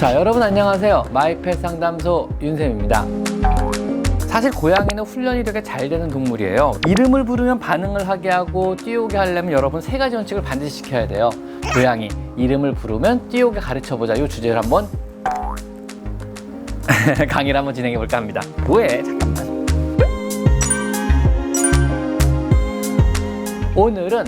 자, 여러분 안녕하세요. 마이펫 상담소 윤쌤입니다. 사실 고양이는 훈련이 되게 잘 되는 동물이에요. 이름을 부르면 반응을 하게 하고 뛰어오게 하려면 여러분 세 가지 원칙을 반드시 지켜야 돼요. 고양이 이름을 부르면 뛰어오게 가르쳐보자. 이 주제를 한번 강의를 한번 진행해 볼까 합니다. 뭐해? 잠깐만. 오늘은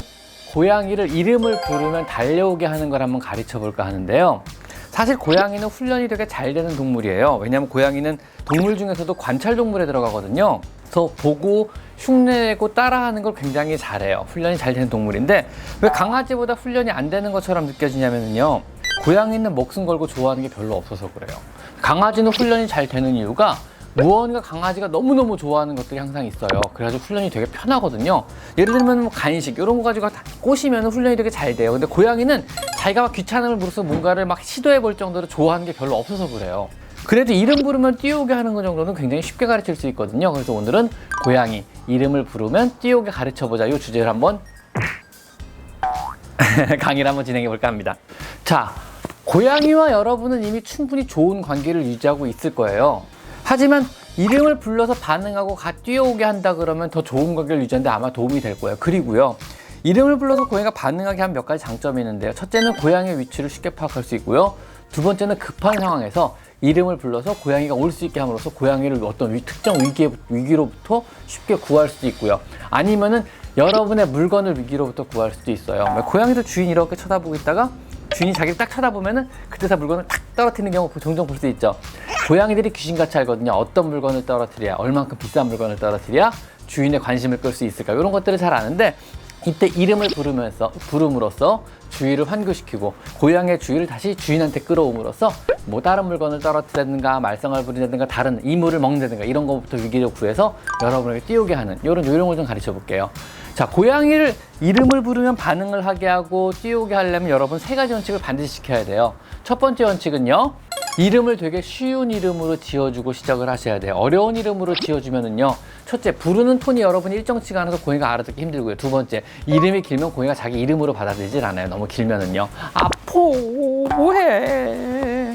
고양이를 이름을 부르면 달려오게 하는 걸 한번 가르쳐 볼까 하는데요. 사실 고양이는 훈련이 되게 잘 되는 동물이에요. 왜냐하면 고양이는 동물 중에서도 관찰 동물에 들어가거든요. 그래서 보고 흉내내고 따라하는 걸 굉장히 잘해요. 훈련이 잘 되는 동물인데 왜 강아지보다 훈련이 안 되는 것처럼 느껴지냐면요. 고양이는 목숨 걸고 좋아하는 게 별로 없어서 그래요. 강아지는 훈련이 잘 되는 이유가 무언가 강아지가 너무너무 좋아하는 것들이 항상 있어요. 그래가지고 훈련이 되게 편하거든요. 예를 들면 뭐 간식 이런 거 가지고 꼬시면 훈련이 되게 잘 돼요. 근데 고양이는 자기가 막 귀찮음을 부려서 뭔가를 막 시도해 볼 정도로 좋아하는 게 별로 없어서 그래요. 그래도 이름 부르면 뛰어오게 하는 것 정도는 굉장히 쉽게 가르칠 수 있거든요. 그래서 오늘은 고양이 이름을 부르면 뛰어오게 가르쳐보자. 이 주제를 한번 강의를 한번 진행해 볼까 합니다. 자, 고양이와 여러분은 이미 충분히 좋은 관계를 유지하고 있을 거예요. 하지만 이름을 불러서 반응하고 뛰어오게 한다 그러면 더 좋은 관계를 유지하는데 아마 도움이 될 거예요. 그리고요, 이름을 불러서 고양이가 반응하게 하면 몇 가지 장점이 있는데요. 첫째는 고양이의 위치를 쉽게 파악할 수 있고요. 두 번째는 급한 상황에서 이름을 불러서 고양이가 올 수 있게 함으로써 고양이를 어떤 특정 위기로부터 쉽게 구할 수도 있고요. 아니면은 여러분의 물건을 위기로부터 구할 수도 있어요. 고양이도 주인 이렇게 쳐다보고 있다가 주인이 자기를 딱 쳐다보면은 그때서 물건을 탁 떨어뜨리는 경우 종종 볼 수 있죠. 고양이들이 귀신같이 알거든요. 어떤 물건을 떨어뜨려야, 얼만큼 비싼 물건을 떨어뜨려야 주인의 관심을 끌 수 있을까, 이런 것들을 잘 아는데, 이때 이름을 부름으로써 주의를 환기시키고 고양이의 주의를 다시 주인한테 끌어옴으로써 뭐 다른 물건을 떨어뜨리든가 말썽을 부린다든가 다른 이물을 먹는다든가 이런 것부터 위기를 구해서 여러분에게 뛰어오게 하는 이런 요령을 좀 가르쳐 볼게요. 자, 고양이를 이름을 부르면 반응을 하게 하고 뛰어오게 하려면 여러분 세 가지 원칙을 반드시 지켜야 돼요. 첫 번째 원칙은요, 이름을 되게 쉬운 이름으로 지어주고 시작을 하셔야 돼요. 어려운 이름으로 지어주면은요, 첫째, 부르는 톤이 여러분이 일정치가 않아서 고양이가 알아듣기 힘들고요. 두 번째, 이름이 길면 고양이가 자기 이름으로 받아들이질 않아요. 너무 길면은요. 아포, 뭐해.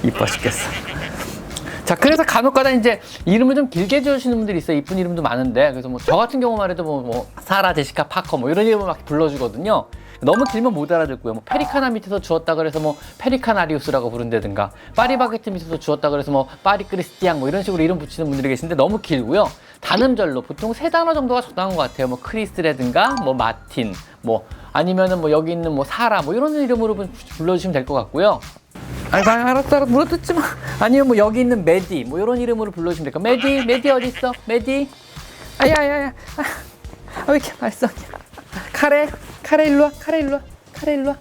이뻐 죽겠어. 자, 그래서 간혹가다 이제 이름을 좀 길게 지어주시는 분들이 있어요. 이쁜 이름도 많은데. 그래서 뭐 저 같은 경우만 해도 뭐 사라, 제시카, 파커 뭐 이런 이름을 막 불러주거든요. 너무 길면 못 알아듣고요. 뭐 페리카나 밑에서 주었다 그래서 뭐 페리카나리우스라고 부른다든가, 파리바게트 밑에서 주었다 그래서 뭐 파리크리스티앙 뭐 이런 식으로 이름 붙이는 분들이 계신데 너무 길고요. 단음절로 보통 세 단어 정도가 적당한 것 같아요. 뭐 크리스라든가 뭐 마틴 뭐 아니면은 뭐 여기 있는 뭐 사라 뭐 이런 이름으로 불러주시면 될 것 같고요. 아이고, 알았어 물어뜯지 마. 아니면 뭐 여기 있는 메디 뭐 이런 이름으로 불러주시면 될까. 메디 어디 있어? 메디. 아야야야. 왜 이렇게 말썽이야? 카레 일로 와. 카레 일로 와.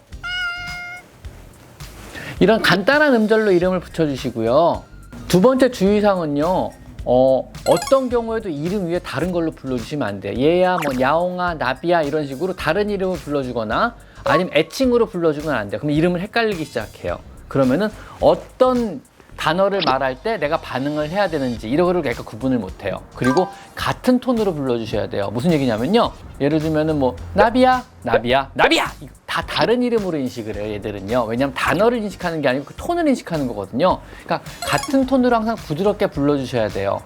이런 간단한 음절로 이름을 붙여주시고요. 두 번째 주의사항은요, 어떤 경우에도 이름 위에 다른 걸로 불러주시면 안 돼요. 얘야, 뭐 야옹아, 나비야 이런 식으로 다른 이름을 불러주거나 아니면 애칭으로 불러주면 안 돼요. 그럼 이름을 헷갈리기 시작해요. 그러면은 어떤 단어를 말할 때 내가 반응을 해야 되는지 이런 거를 약간 구분을 못 해요. 그리고 같은 톤으로 불러주셔야 돼요. 무슨 얘기냐면요, 예를 들면은 뭐 나비야 다 다른 이름으로 인식을 해요. 얘들은요. 왜냐하면 단어를 인식하는 게 아니고 그 톤을 인식하는 거거든요. 그러니까 같은 톤으로 항상 부드럽게 불러주셔야 돼요.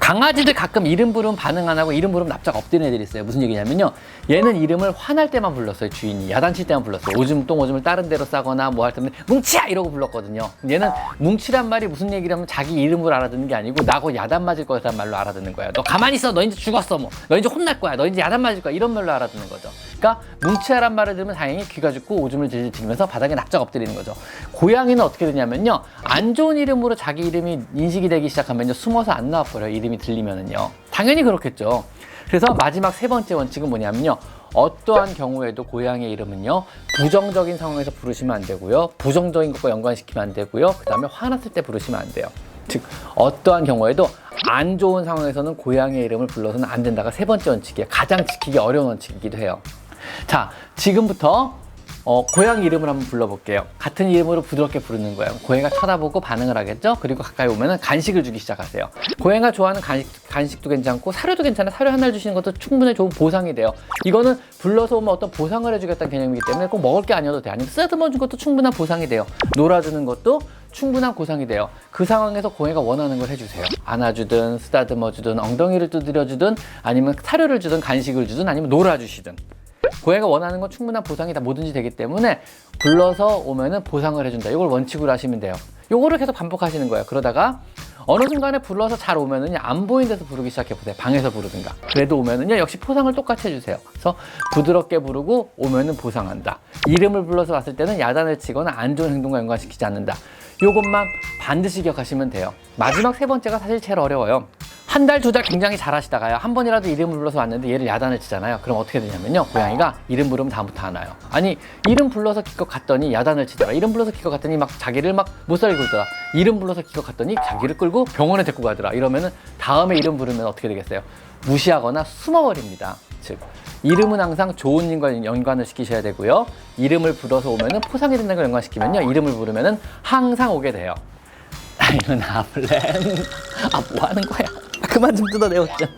강아지들 가끔 이름 부르면 반응 안 하고 이름 부르면 납작 엎드리는 애들이 있어요. 무슨 얘기냐면요, 얘는 이름을 화날 때만 불렀어요. 주인이 야단칠 때만 불렀어요. 오줌을 다른 데로 싸거나 뭐 할 때는 뭉치야 이러고 불렀거든요. 얘는 뭉치란 말이 무슨 얘기라면 자기 이름으로 알아듣는 게 아니고 나하고 야단 맞을 거라는 말로 알아듣는 거예요. 너 가만히 있어, 너 이제 죽었어, 뭐 너 이제 혼날 거야, 너 이제 야단 맞을 거야, 이런 말로 알아듣는 거죠. 그러니까 뭉치야란 말을 들으면 당연히 귀가 죽고 오줌을 질질 지면서 바닥에 납작 엎드리는 거죠. 고양이는 어떻게 되냐면요, 안 좋은 이름으로 자기 이름이 인식이 되기 시작하면요, 숨어서 안 나와버려요. 이름이 들리면은요. 당연히 그렇겠죠. 그래서 마지막 세 번째 원칙은 뭐냐면요, 어떠한 경우에도 고양이의 이름은요, 부정적인 상황에서 부르시면 안 되고요, 부정적인 것과 연관시키면 안 되고요, 그 다음에 화났을 때 부르시면 안 돼요. 즉 어떠한 경우에도 안 좋은 상황에서는 고양이의 이름을 불러서는 안 된다가 세 번째 원칙이에요. 가장 지키기 어려운 원칙이기도 해요. 자, 지금부터 고양이 이름을 한번 불러볼게요. 같은 이름으로 부드럽게 부르는 거예요. 고양이가 쳐다보고 반응을 하겠죠? 그리고 가까이 오면은 간식을 주기 시작하세요. 고양이가 좋아하는 간식도 괜찮고 사료도 괜찮아요. 사료 하나를 주시는 것도 충분히 좋은 보상이 돼요. 이거는 불러서 오면 어떤 보상을 해주겠다는 개념이기 때문에 꼭 먹을 게 아니어도 돼. 아니면 쓰다듬어 준 것도 충분한 보상이 돼요. 놀아주는 것도 충분한 보상이 돼요. 그 상황에서 고양이가 원하는 걸 해주세요. 안아주든 쓰다듬어 주든 엉덩이를 두드려 주든 아니면 사료를 주든 간식을 주든 아니면 놀아주시든 고양이가 원하는 건 충분한 보상이 다 뭐든지 되기 때문에 불러서 오면은 보상을 해준다. 이걸 원칙으로 하시면 돼요. 요거를 계속 반복하시는 거예요. 그러다가 어느 순간에 불러서 잘 오면은 안 보이는 데서 부르기 시작해보세요. 방에서 부르든가. 그래도 오면은요 역시 포상을 똑같이 해주세요. 그래서 부드럽게 부르고 오면은 보상한다. 이름을 불러서 왔을 때는 야단을 치거나 안 좋은 행동과 연관시키지 않는다. 요것만 반드시 기억하시면 돼요. 마지막 세 번째가 사실 제일 어려워요. 한 달, 두 달 굉장히 잘 하시다가요. 한 번이라도 이름을 불러서 왔는데 얘를 야단을 치잖아요. 그럼 어떻게 되냐면요. 고양이가 이름 부르면 다음부터 안 와요. 아니, 이름 불러서 기껏 갔더니 야단을 치더라. 이름 불러서 기껏 갔더니 막 자기를 막 못 살리고 있더라. 이름 불러서 기껏 갔더니 자기를 끌고 병원에 데리고 가더라. 이러면은 다음에 이름 부르면 어떻게 되겠어요? 무시하거나 숨어버립니다. 즉, 이름은 항상 좋은 일과 연관을 시키셔야 되고요. 이름을 불어서 오면은 포상이 된다는 걸 연관시키면요. 이름을 부르면은 항상 오게 돼요. 이건 아플렘. 뭐 하는 거야? 그만 좀 뜯어 내 옷 좀.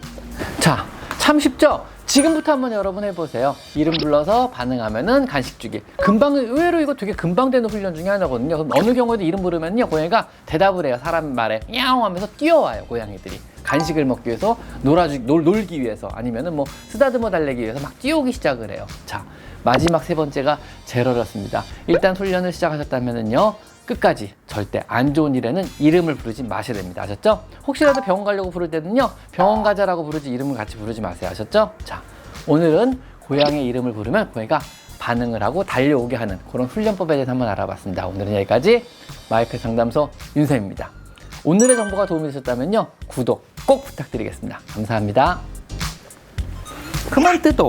자, 참 쉽죠? 지금부터 한번 여러분 해보세요. 이름 불러서 반응하면은 간식 주기. 금방, 의외로 이거 되게 금방 되는 훈련 중에 하나거든요. 그럼 어느 경우에도 이름 부르면요. 고양이가 대답을 해요. 사람 말에. 야옹 하면서 뛰어와요. 고양이들이. 간식을 먹기 위해서, 놀기 위해서, 아니면은 뭐 쓰다듬어 달래기 위해서 막 뛰어오기 시작을 해요. 자, 마지막 세 번째가 제일 어렵습니다. 일단 훈련을 시작하셨다면은요. 끝까지 절대 안 좋은 일에는 이름을 부르지 마셔야 됩니다. 아셨죠? 혹시라도 병원 가려고 부를 때는요. 병원 가자라고 부르지 이름을 같이 부르지 마세요. 아셨죠? 자, 오늘은 고양이 이름을 부르면 고양이가 반응을 하고 달려오게 하는 그런 훈련법에 대해서 한번 알아봤습니다. 오늘은 여기까지 마이펫 상담소 윤쌤입니다. 오늘의 정보가 도움이 되셨다면요. 구독 꼭 부탁드리겠습니다. 감사합니다. 그만 뜯어.